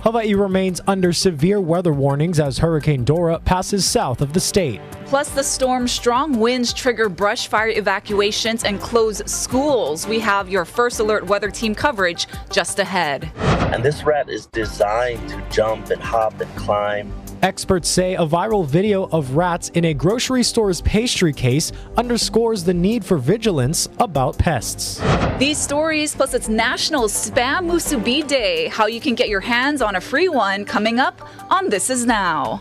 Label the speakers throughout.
Speaker 1: Hawaii remains under severe weather warnings as Hurricane Dora passes south of the state.
Speaker 2: Plus, the storm's strong winds trigger brush fire evacuations and close schools. We have your first alert weather team coverage just ahead.
Speaker 3: And this rat is designed to jump and hop and climb.
Speaker 1: Experts say a viral video of rats in a grocery store's pastry case underscores the need for vigilance about pests.
Speaker 2: These stories, plus it's National Spam Musubi Day, how you can get your hands on a free one, coming up on This Is Now.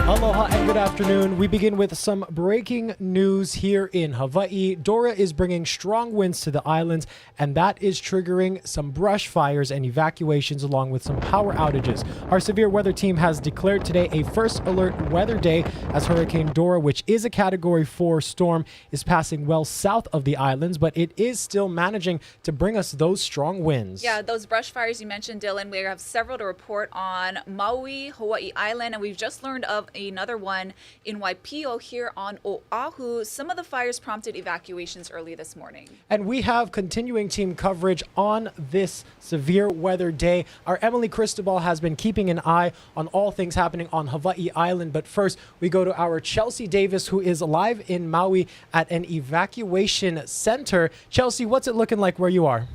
Speaker 1: Aloha and good afternoon. We begin with some breaking news here in Hawaii. Dora is bringing strong winds to the islands, and that is triggering some brush fires and evacuations along with some power outages. Our severe weather team has declared today a first alert weather day as Hurricane Dora, which is a Category 4 storm, is passing well south of the islands, but it is still managing to bring us those strong winds.
Speaker 2: Yeah, those brush fires you mentioned, Dylan, we have several to report on Maui, Hawaii Island, and we've just learned of another one in Waipio here on Oahu. Some of the fires prompted evacuations early this morning.
Speaker 1: And we have continuing team coverage on this severe weather day. Our Emily Cristobal has been keeping an eye on all things happening on Hawaii Island. But first, we go to our Chelsea Davis, who is live in Maui at an evacuation center. Chelsea, what's it looking like where you are?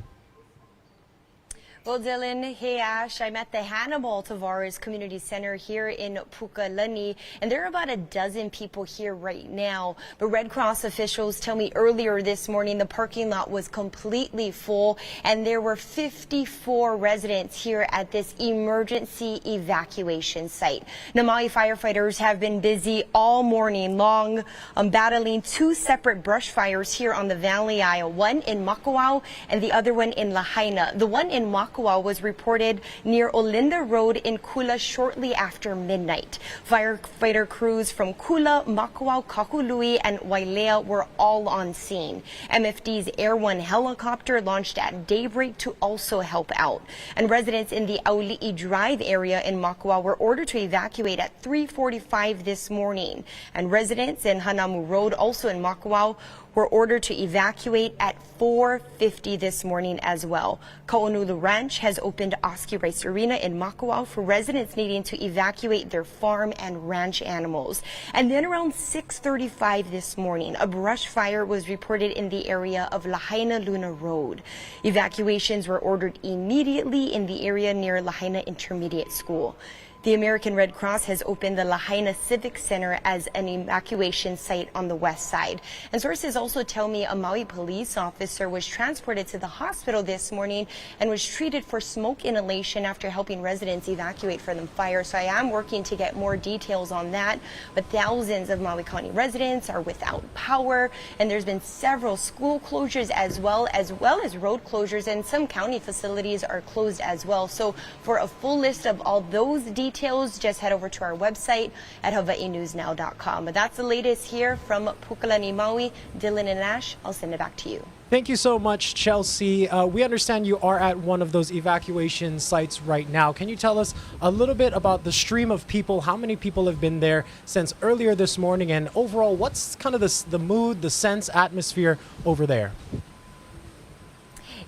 Speaker 4: Well, Dylan, hey Ash, I'm at the Hannibal Tavares Community Center here in Pukalani, and there are about a dozen people here right now. But Red Cross officials tell me earlier this morning the parking lot was completely full, and there were 54 residents here at this emergency evacuation site. Now, Maui firefighters have been busy all morning long battling two separate brush fires here on the Valley Isle, one in Makawao and the other one in Lahaina. The one in Makawao was reported near Olinda Road in Kula shortly after midnight. Firefighter crews from Kula, Makawao, Kakului, and Wailea were all on scene. MFD's Air One helicopter launched at daybreak to also help out. And residents in the Auli'i Drive area in Makawao were ordered to evacuate at 3:45 this morning. And residents in Hanamu Road, also in Makawao, were ordered to evacuate at 4:50 this morning as well. Kohala Ranch has opened Oski Rice Arena in Makawao for residents needing to evacuate their farm and ranch animals. And then around 6:35 this morning, a brush fire was reported in the area of Lahaina Luna Road. Evacuations were ordered immediately in the area near Lahaina Intermediate School. The American Red Cross has opened the Lahaina Civic Center as an evacuation site on the west side. And sources also tell me a Maui police officer was transported to the hospital this morning and was treated for smoke inhalation after helping residents evacuate from the fire. So I am working to get more details on that. But thousands of Maui County residents are without power, and there's been several school closures as well as road closures, and some county facilities are closed as well. So for a full list of all those details, just head over to our website at hawaiinewsnow.com. But that's the latest here from Pukalani, Maui. Dylan and Ash, I'll send it back to you.
Speaker 1: Thank you so much, Chelsea. We understand you are at one of those evacuation sites right now. Can you tell us a little bit about the stream of people? How many people have been there since earlier this morning? And overall, what's kind of the mood, the sense, atmosphere over there?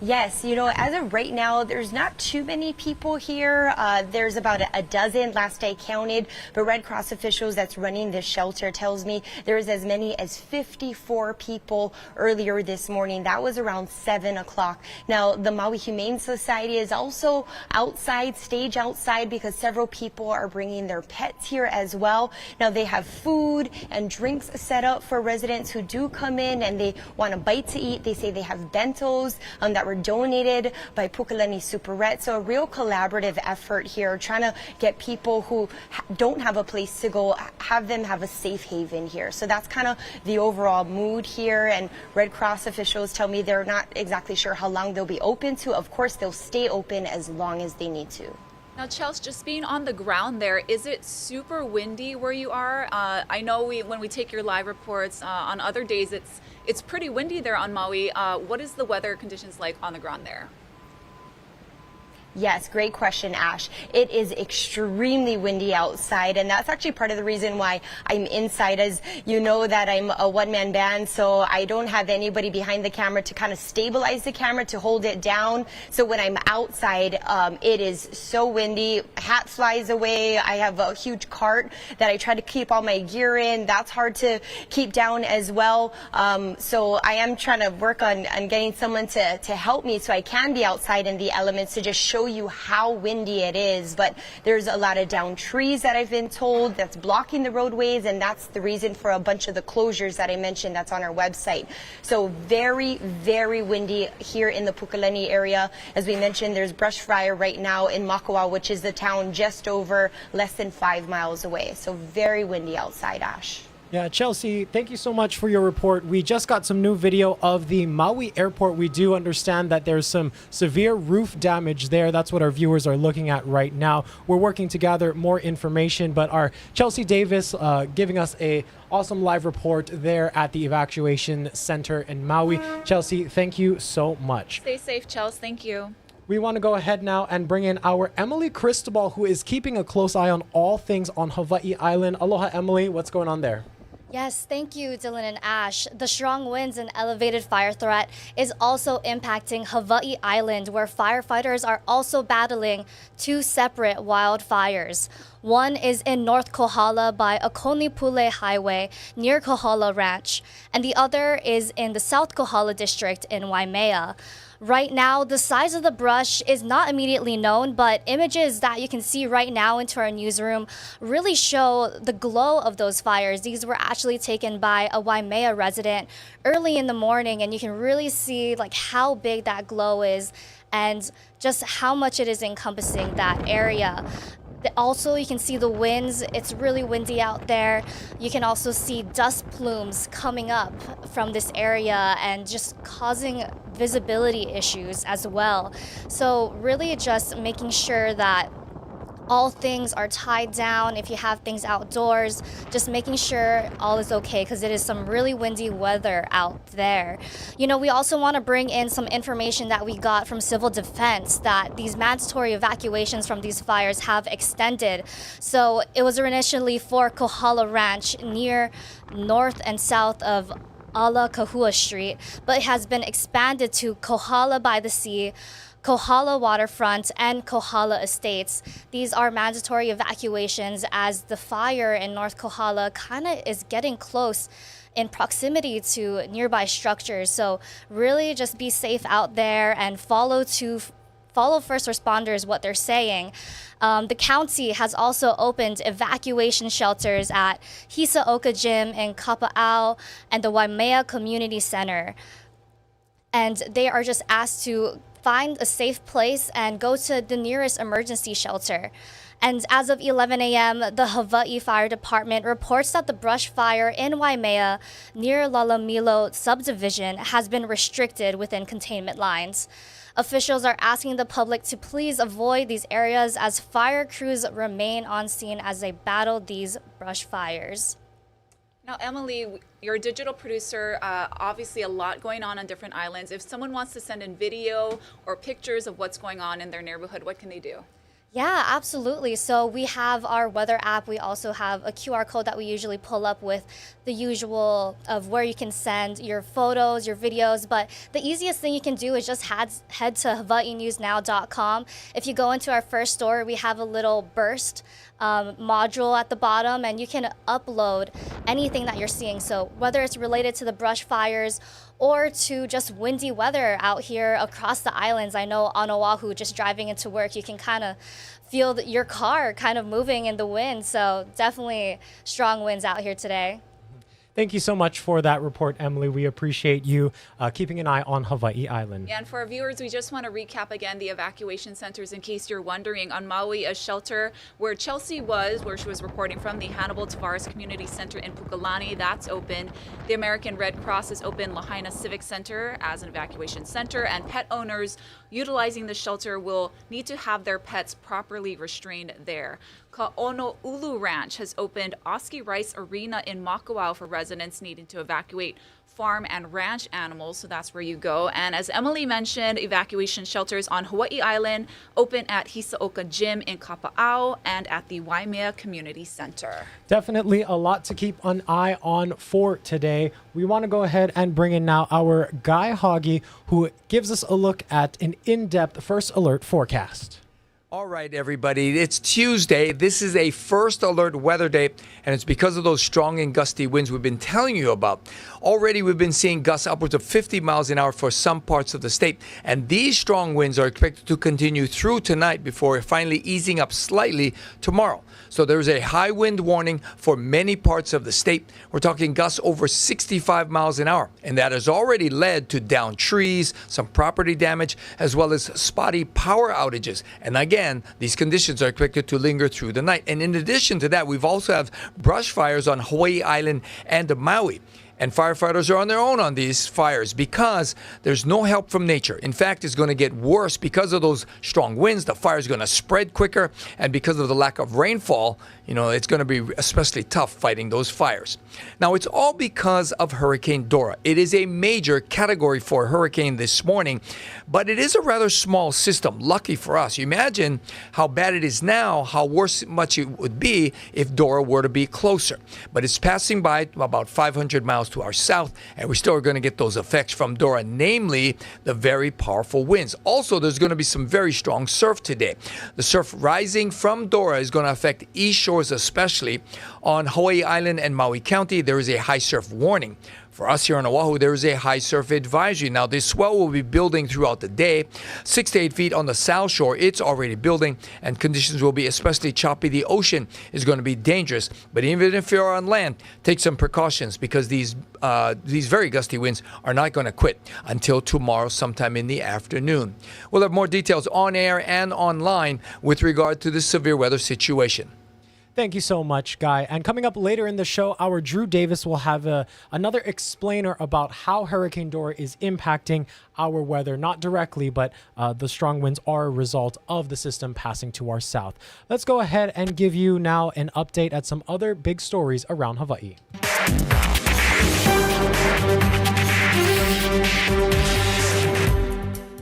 Speaker 4: Yes, you know, as of right now, there's not too many people here. There's about a dozen last I counted, but Red Cross officials that's running this shelter tells me there's as many as 54 people earlier this morning. That was around 7 o'clock. Now, the Maui Humane Society is also outside, stage outside, because several people are bringing their pets here as well. Now, they have food and drinks set up for residents who do come in and they want a bite to eat. They say they have bentos that were donated by Pukalani Superette. So a real collaborative effort here, trying to get people who don't have a place to go, have them have a safe haven here. So that's kind of the overall mood here. And Red Cross officials tell me they're not exactly sure how long they'll be open to. Of course, they'll stay open as long as they need to.
Speaker 2: Now, Chelsea, just being on the ground there, is it super windy where you are? I know when we take your live reports on other days, it's pretty windy there on Maui. What is the weather conditions like on the ground there?
Speaker 4: Yes, great question, Ash. It is extremely windy outside, and that's actually part of the reason why I'm inside. As you know, that I'm a one-man band, so I don't have anybody behind the camera to kind of stabilize the camera, to hold it down. So when I'm outside, it is so windy. Hat flies away. I have a huge cart that I try to keep all my gear in. That's hard to keep down as well. So I am trying to work on getting someone to help me so I can be outside in the elements to just show you how windy it is. But there's a lot of downed trees that I've been told that's blocking the roadways, and that's the reason for a bunch of the closures that I mentioned that's on our website. So very, very windy here in the Pukalani area. As we mentioned, there's brush fire right now in Makua, which is the town just over less than 5 miles away. So very windy outside, Ash.
Speaker 1: Yeah, Chelsea, thank you so much for your report. We just got some new video of the Maui airport. We do understand that there's some severe roof damage there. That's what our viewers are looking at right now. We're working to gather more information, but our Chelsea Davis giving us a awesome live report there at the evacuation center in Maui. Chelsea, thank you so much.
Speaker 2: Stay safe, Chelsea. Thank you.
Speaker 1: We want to go ahead now and bring in our Emily Cristobal, who is keeping a close eye on all things on Hawaii Island. Aloha, Emily. What's going on there?
Speaker 5: Yes, thank you, Dylan and Ash. The strong winds and elevated fire threat is also impacting Hawaii Island, where firefighters are also battling two separate wildfires. One is in North Kohala by Akonipule Highway near Kohala Ranch, and the other is in the South Kohala district in Waimea. Right now, the size of the brush is not immediately known, but images that you can see right now into our newsroom really show the glow of those fires. These were actually taken by a Waimea resident early in the morning, and you can really see like how big that glow is and just how much it is encompassing that area. Also, you can see the winds. It's really windy out there. You can also see dust plumes coming up from this area and just causing visibility issues as well. So really just making sure that all things are tied down. If you have things outdoors, just making sure all is okay, because it is some really windy weather out there. You know, we also want to bring in some information that we got from Civil Defense that these mandatory evacuations from these fires have extended. So it was initially for Kohala Ranch near north and south of Ala Kahua Street, but it has been expanded to Kohala by the Sea, Kohala Waterfront, and Kohala Estates. These are mandatory evacuations as the fire in North Kohala kind of is getting close in proximity to nearby structures. So really just be safe out there and follow first responders what they're saying. The county has also opened evacuation shelters at Hisaoka Gym in Kapa'au and the Waimea Community Center. And they are just asked to find a safe place and go to the nearest emergency shelter. And as of 11 a.m., the Hawaii Fire Department reports that the brush fire in Waimea near Lalamilo subdivision has been restricted within containment lines. Officials are asking the public to please avoid these areas as fire crews remain on scene as they battle these brush fires.
Speaker 2: Now, Emily, you're a digital producer, obviously a lot going on different islands. If someone wants to send in video or pictures of what's going on in their neighborhood, what can they do?
Speaker 5: Yeah, absolutely. So we have our weather app. We also have a QR code that we usually pull up with the usual of where you can send your photos, your videos. But the easiest thing you can do is just head to hawaiinewsnow.com. If you go into our first story, we have a little burst module at the bottom, and you can upload anything that you're seeing. So whether it's related to the brush fires or to just windy weather out here across the islands. I know on Oahu, just driving into work, you can kind of feel your car kind of moving in the wind. So definitely strong winds out here today.
Speaker 1: Thank you so much for that report, Emily. We appreciate you keeping an eye on Hawaii Island.
Speaker 2: Yeah, and for our viewers, we just want to recap again the evacuation centers in case you're wondering. On Maui, a shelter where Chelsea was, where she was reporting from, the Hannibal Tavares Community Center in Pukalani, that's open. The American Red Cross is open Lahaina Civic Center as an evacuation center, and pet owners utilizing the shelter will need to have their pets properly restrained there. Kohala Ranch has opened Oski Rice Arena in Makawao for residents needing to evacuate farm and ranch animals, so that's where you go. And as Emily mentioned, evacuation shelters on Hawaii Island open at Hisaoka Gym in Kapa'au and at the Waimea Community Center.
Speaker 1: Definitely a lot to keep an eye on for today. We want to go ahead and bring in now our Guy Hoggy, who gives us a look at an in-depth first alert forecast.
Speaker 6: All right, everybody, it's Tuesday. This is a first alert weather day, and it's because of those strong and gusty winds we've been telling you about. Already, we've been seeing gusts upwards of 50 miles an hour for some parts of the state, and these strong winds are expected to continue through tonight before finally easing up slightly tomorrow. So there's a high wind warning for many parts of the state. We're talking gusts over 65 miles an hour, and that has already led to downed trees, some property damage, as well as spotty power outages. And again, these conditions are expected to linger through the night. And in addition to that, we've also have brush fires on Hawaii Island and Maui. And firefighters are on their own on these fires because there's no help from nature. In fact, it's going to get worse because of those strong winds. The fire is going to spread quicker. And because of the lack of rainfall, it's going to be especially tough fighting those fires. Now, it's all because of Hurricane Dora. It is a major Category 4 hurricane this morning, but it is a rather small system. Lucky for us. You imagine how bad it is now, how much it would be if Dora were to be closer. But it's passing by about 500 miles to our south, and we still are going to get those effects from Dora, namely the very powerful winds. Also, there's going to be some very strong surf today. The surf rising from Dora is going to affect east shores, especially on Hawaii Island and Maui County. There is a high surf warning. For us here on Oahu, there is a high surf advisory. Now, this swell will be building throughout the day. 6 to 8 feet on the south shore, it's already building, and conditions will be especially choppy. The ocean is going to be dangerous, but even if you're on land, take some precautions because these very gusty winds are not going to quit until tomorrow sometime in the afternoon. We'll have more details on air and online with regard to the severe weather situation.
Speaker 1: Thank you so much, Guy. And coming up later in the show, our Drew Davis will have another explainer about how Hurricane Dora is impacting our weather. Not directly, but the strong winds are a result of the system passing to our south. Let's go ahead and give you now an update at some other big stories around Hawaii.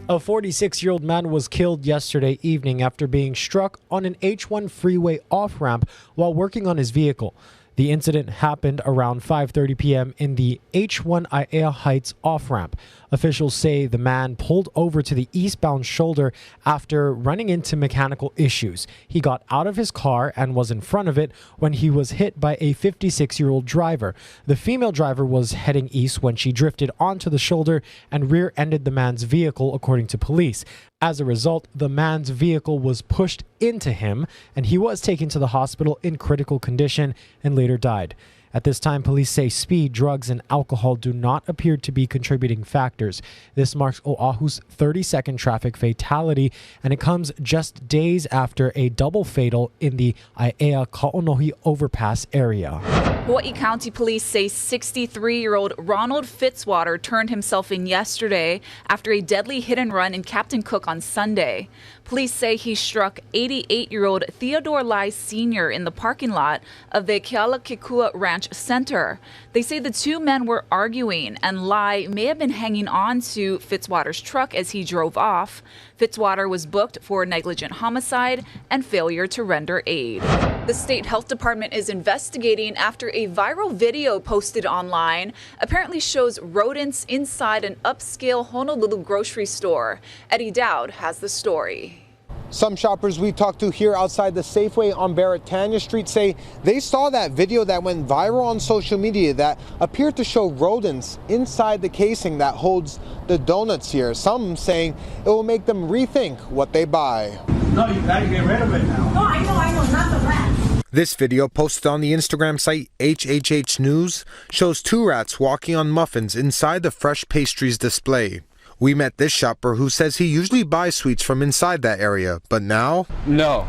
Speaker 1: A 46-year-old man was killed yesterday evening after being struck on an H1 freeway off-ramp while working on his vehicle. The incident happened around 5:30 p.m. in the H1 Aiea Heights off-ramp. Officials say the man pulled over to the eastbound shoulder after running into mechanical issues. He got out of his car and was in front of it when he was hit by a 56-year-old driver. The female driver was heading east when she drifted onto the shoulder and rear-ended the man's vehicle, according to police. As a result, the man's vehicle was pushed into him, and he was taken to the hospital in critical condition and later died. At this time, police say speed, drugs, and alcohol do not appear to be contributing factors. This marks Oahu's 32nd traffic fatality, and it comes just days after a double fatal in the Aiea Kaonohi overpass area.
Speaker 2: Hawaii County Police say 63-year-old Ronald Fitzwater turned himself in yesterday after a deadly hit and run in Captain Cook on Sunday. Police say he struck 88-year-old Theodore Lai Sr. in the parking lot of the Kohala Ranch Center. They say the two men were arguing, and Lai may have been hanging on to Fitzwater's truck as he drove off. Fitzwater was booked for negligent homicide and failure to render aid. The state health department is investigating after a viral video posted online apparently shows rodents inside an upscale Honolulu grocery store. Eddie Dowd has the story.
Speaker 7: Some shoppers we talked to here outside the Safeway on Baratania Street say they saw that video that went viral on social media that appeared to show rodents inside the casing that holds the donuts here. Some saying it will make them rethink what they buy.
Speaker 8: No, you gotta get rid of it now. No, I know, not the rats.
Speaker 7: This video posted on the Instagram site HHH News shows two rats walking on muffins inside the fresh pastries display. We met this shopper who says he usually buys sweets from inside that area, but now?
Speaker 9: No,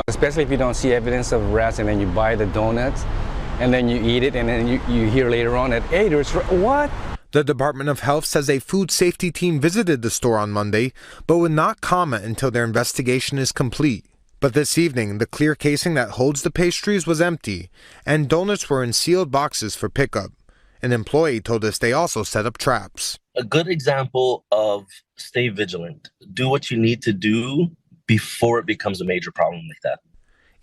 Speaker 9: especially if you don't see evidence of rats and then you buy the donuts and then you eat it and then you hear later on that, hey, there's what?
Speaker 7: The Department of Health says a food safety team visited the store on Monday, but would not comment until their investigation is complete. But this evening, the clear casing that holds the pastries was empty, and donuts were in sealed boxes for pickup. An employee told us they also set up traps.
Speaker 3: A good example of stay vigilant. Do what you need to do before it becomes a major problem like that.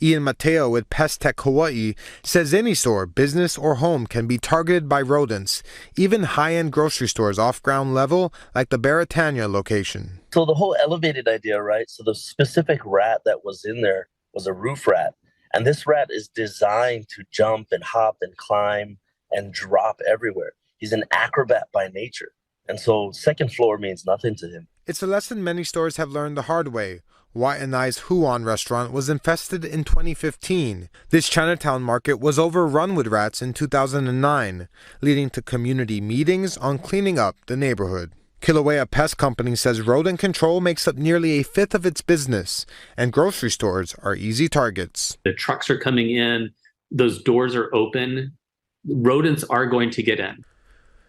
Speaker 7: Ian Mateo with Pest Tech Hawaii says any store, business, or home can be targeted by rodents, even high-end grocery stores off ground level like the Beretania location.
Speaker 3: So the whole elevated idea, right? So the specific rat that was in there was a roof rat. And this rat is designed to jump and hop and climb and drop everywhere. He's an acrobat by nature. And so second floor means nothing to him.
Speaker 7: It's a lesson many stores have learned the hard way. Waianae's Huan restaurant was infested in 2015. This Chinatown market was overrun with rats in 2009, leading to community meetings on cleaning up the neighborhood. Kilauea Pest Company says rodent control makes up nearly a fifth of its business, and grocery stores are easy targets.
Speaker 10: The trucks are coming in, those doors are open, rodents are going to get in.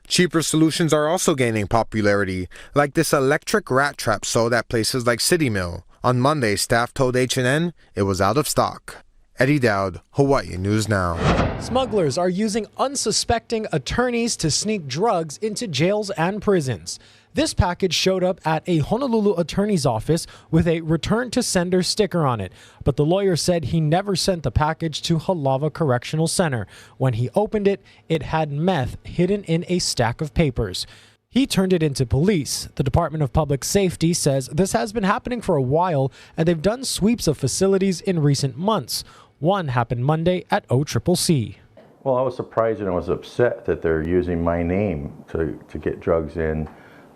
Speaker 7: Cheaper solutions are also gaining popularity, like this electric rat trap sold at places like City Mill. On Monday, staff told H&N it was out of stock. Eddie Dowd, Hawaii News Now.
Speaker 1: Smugglers are using unsuspecting attorneys to sneak drugs into jails and prisons. This package showed up at a Honolulu attorney's office with a return to sender sticker on it, but the lawyer said he never sent the package to Halawa Correctional Center. When he opened it, it had meth hidden in a stack of papers. He turned it into police. The Department of Public Safety says this has been happening for a while, and they've done sweeps of facilities in recent months. One happened Monday at OCCC.
Speaker 11: Well, I was surprised and I was upset that they're using my name to get drugs in,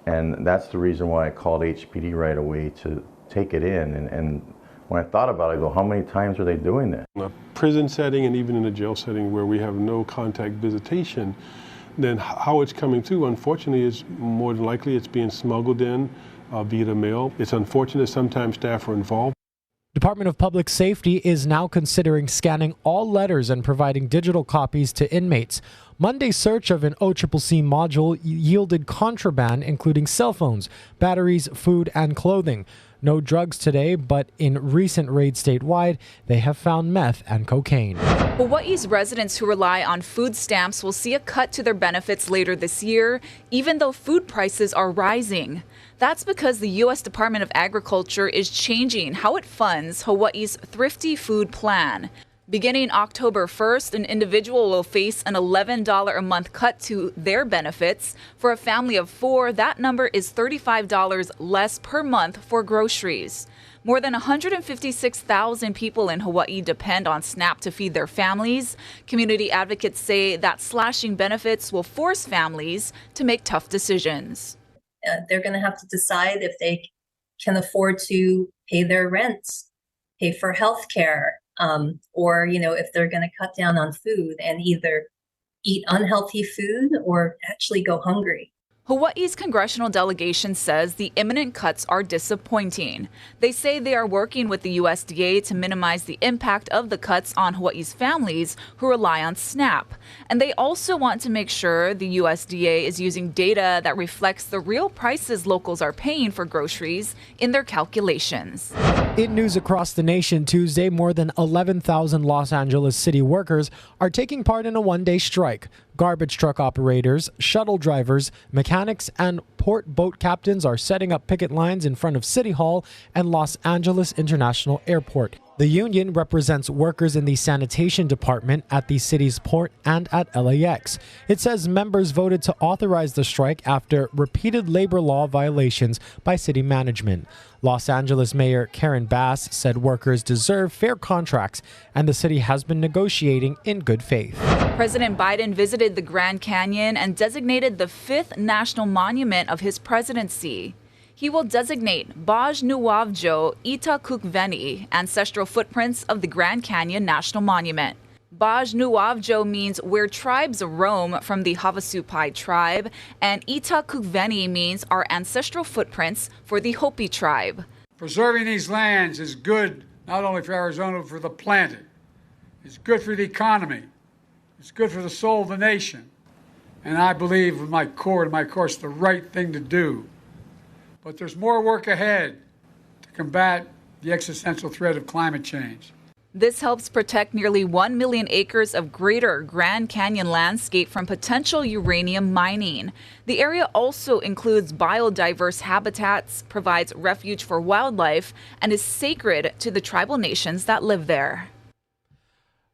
Speaker 11: and that's the reason why I called HPD right away to take it in. And when I thought about it, I go, how many times are they doing that?
Speaker 12: In a prison setting and even in a jail setting where we have no contact visitation, then how it's coming through, unfortunately, is more than likely it's being smuggled in via the mail. It's unfortunate sometimes staff are involved.
Speaker 1: Department of Public Safety is now considering scanning all letters and providing digital copies to inmates. Monday's search of an OCCC module yielded contraband, including cell phones, batteries, food, and clothing. No drugs today, but in recent raids statewide, they have found meth and cocaine.
Speaker 2: Hawaii's residents who rely on food stamps will see a cut to their benefits later this year, even though food prices are rising. That's because the U.S. Department of Agriculture is changing how it funds Hawaii's Thrifty Food Plan. Beginning October 1st, an individual will face an $11 a month cut to their benefits. For a family of 4, that number is $35 less per month for groceries. More than 156,000 people in Hawaii depend on SNAP to feed their families. Community advocates say that slashing benefits will force families to make tough decisions.
Speaker 13: They're going to have to decide if they can afford to pay their rent, pay for health care, or, if they're going to cut down on food and either eat unhealthy food or actually go hungry.
Speaker 2: Hawaii's congressional delegation says the imminent cuts are disappointing. They say they are working with the USDA to minimize the impact of the cuts on Hawaii's families who rely on SNAP. And they also want to make sure the USDA is using data that reflects the real prices locals are paying for groceries in their calculations.
Speaker 1: In news across the nation Tuesday, more than 11,000 Los Angeles city workers are taking part in a one-day strike. Garbage truck operators, shuttle drivers, mechanics, and port boat captains are setting up picket lines in front of City Hall and Los Angeles International Airport. The union represents workers in the sanitation department at the city's port and at LAX. It says members voted to authorize the strike after repeated labor law violations by city management. Los Angeles Mayor Karen Bass said workers deserve fair contracts, and the city has been negotiating in good faith.
Speaker 2: President Biden visited the Grand Canyon and designated the 5th national monument of his presidency. He will designate Baj Nuwavjo Ita Kukveni, ancestral footprints of the Grand Canyon National Monument. Baj Nuwavjo means where tribes roam from the Havasupai tribe, and Ita Kukveni means our ancestral footprints for the Hopi tribe.
Speaker 14: Preserving these lands is good not only for Arizona, but for the planet. It's good for the economy. It's good for the soul of the nation. And I believe in my core, it's the right thing to do. But there's more work ahead to combat the existential threat of climate change.
Speaker 2: This helps protect nearly 1 million acres of greater Grand Canyon landscape from potential uranium mining. The area also includes biodiverse habitats, provides refuge for wildlife, and is sacred to the tribal nations that live there.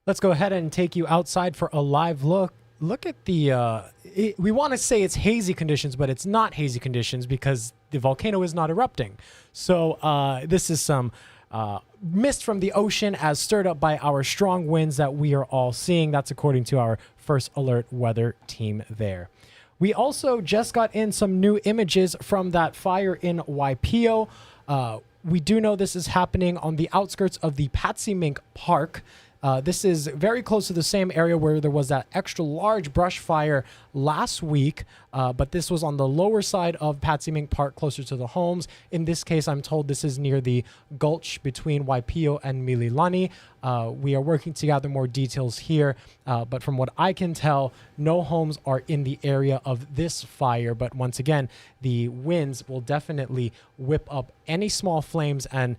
Speaker 1: Let's go ahead and take you outside for a live look. Look at the, we want to say it's hazy conditions, but it's not hazy conditions because the volcano is not erupting. So this is some mist from the ocean as stirred up by our strong winds that we are all seeing. That's according to our first alert weather team there. We also just got in some new images from that fire in Waipio. We do know this is happening on the outskirts of the Patsy Mink Park. This is very close to the same area where there was that extra large brush fire last week, but this was on the lower side of Patsy Mink Park, closer to the homes. In this case, I'm told this is near the gulch between Waipio and Mililani. We are working to gather more details here, but from what I can tell, no homes are in the area of this fire. But once again, the winds will definitely whip up any small flames and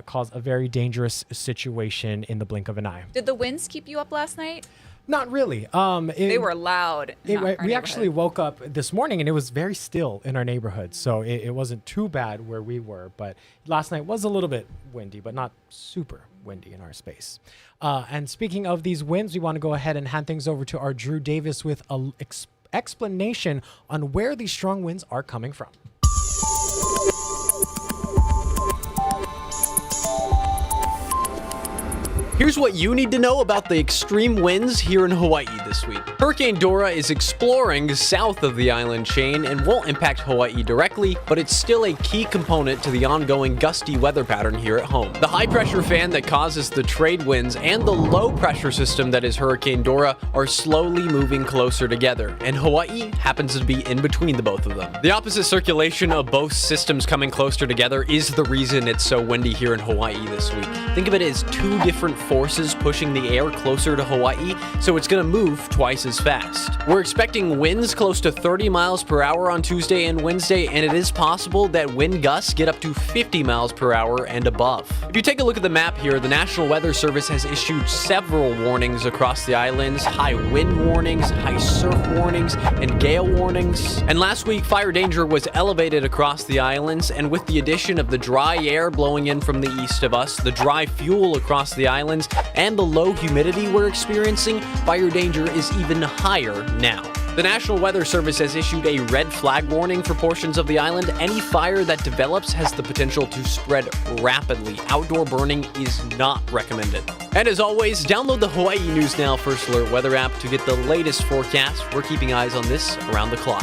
Speaker 1: cause a very dangerous situation in the blink of an eye.
Speaker 2: Did the winds keep you up last night?
Speaker 1: Not really.
Speaker 2: They were loud.
Speaker 1: We actually woke up this morning and it was very still in our neighborhood. So it wasn't too bad where we were. But last night was a little bit windy, but not super windy in our space. And speaking of these winds, we want to go ahead and hand things over to our Drew Davis with an explanation on where these strong winds are coming from.
Speaker 15: Here's what you need to know about the extreme winds here in Hawaii this week. Hurricane Dora is exploring south of the island chain and won't impact Hawaii directly, but it's still a key component to the ongoing gusty weather pattern here at home. The high pressure fan that causes the trade winds and the low pressure system that is Hurricane Dora are slowly moving closer together, and Hawaii happens to be in between the both of them. The opposite circulation of both systems coming closer together is the reason it's so windy here in Hawaii this week. Think of it as two different forces pushing the air closer to Hawaii, so it's going to move twice as fast. We're expecting winds close to 30 miles per hour on Tuesday and Wednesday, and it is possible that wind gusts get up to 50 miles per hour and above. If you take a look at the map here, the National Weather Service has issued several warnings across the islands: high wind warnings, high surf warnings, and gale warnings. And last week, fire danger was elevated across the islands, and with the addition of the dry air blowing in from the east of us, the dry fuel across the islands, and the low humidity we're experiencing, fire danger is even higher now. The National Weather Service has issued a red flag warning for portions of the island. Any fire that develops has the potential to spread rapidly. Outdoor burning is not recommended. And as always, download the Hawaii News Now First Alert weather app to get the latest forecast. We're keeping eyes on this around the clock.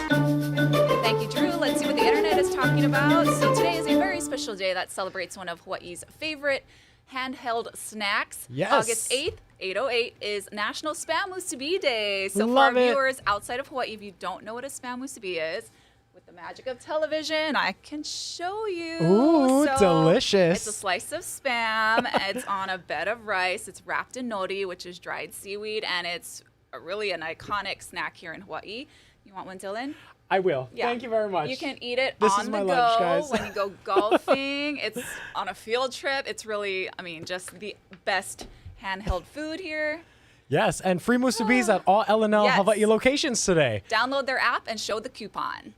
Speaker 2: Thank you, Drew. Let's see what the internet is talking about. So today is a very special day that celebrates one of Hawaii's favorite handheld snacks.
Speaker 1: Yes.
Speaker 2: August 8th, 808 is National Spam Musubi Day. So
Speaker 1: Love
Speaker 2: for our
Speaker 1: it.
Speaker 2: viewers outside of Hawaii, if you don't know what a Spam Musubi is, with the magic of television, I can show you.
Speaker 1: Ooh,
Speaker 2: So
Speaker 1: delicious.
Speaker 2: It's a slice of Spam. It's on a bed of rice. It's wrapped in nori, which is dried seaweed, and it's really an iconic snack here in Hawaii. You want one, Dylan?
Speaker 1: I will.
Speaker 2: Yeah.
Speaker 1: Thank you very much.
Speaker 2: You can eat it
Speaker 1: This
Speaker 2: on
Speaker 1: is
Speaker 2: the
Speaker 1: my
Speaker 2: go
Speaker 1: lunch, guys.
Speaker 2: when you go golfing. It's on a field trip. It's really, just the best handheld food here.
Speaker 1: Yes, and free musubis at all LNL
Speaker 2: Yes.
Speaker 1: Hawaii locations today.
Speaker 2: Download their app and show the coupon.